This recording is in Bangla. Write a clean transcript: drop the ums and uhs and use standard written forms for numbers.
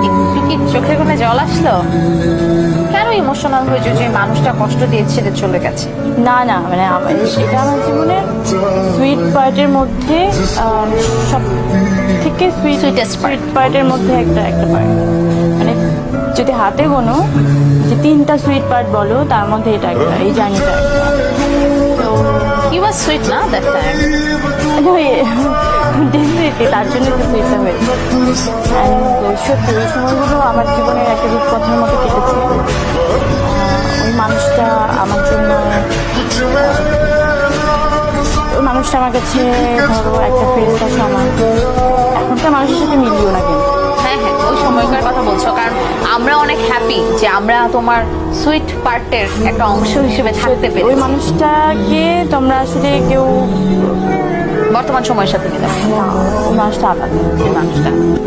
একটু কি চোখের কোণে জল আসলো? কেন ইমোশনাল হয়েছে যে মানুষটা কষ্ট দিয়ে ছেড়ে চলে গেছে? না না মানে এটা আমার জীবনের সুইট পার্টের মধ্যে সব থেকে Sweetest part. সুইট পার্টের মধ্যে একটা একটা পার্ট। মানে যদি হাতে গোনো যে 3টা সুইট পার্ট বলো, তার মধ্যে এটা একটা, এই জার্নিটা একটা। তো হি ওয়াজ সুইট না দ্যাট টাইম? ডেফিনেটলি তার জন্য তো সুইটটা হয়েছে। And সত্যি ওই সময়গুলো আমার জীবনের একটা রূপকথার মতো কেটেছে। ওই মানুষটা আমার জন্য, ওই মানুষটা আমার কাছে ধরো একটা ফেরেশতা সমান। এখনকার মানুষের সাথে মিলিও না কিন্তু। হ্যাঁ হ্যাঁ, ওই সময়কার কথা বলছো, কারণ আমরা অনেক হ্যাপি যে আমরা তোমার সুইট পার্টের একটা অংশ হিসেবে থাকতে ওই পেরেছি মানুষটাকে তোমরা আসলে কেউ, বর্তমান সময়ের সাথে মিলে। না, ওই মানুষটা আলাদা, এই মানুষটা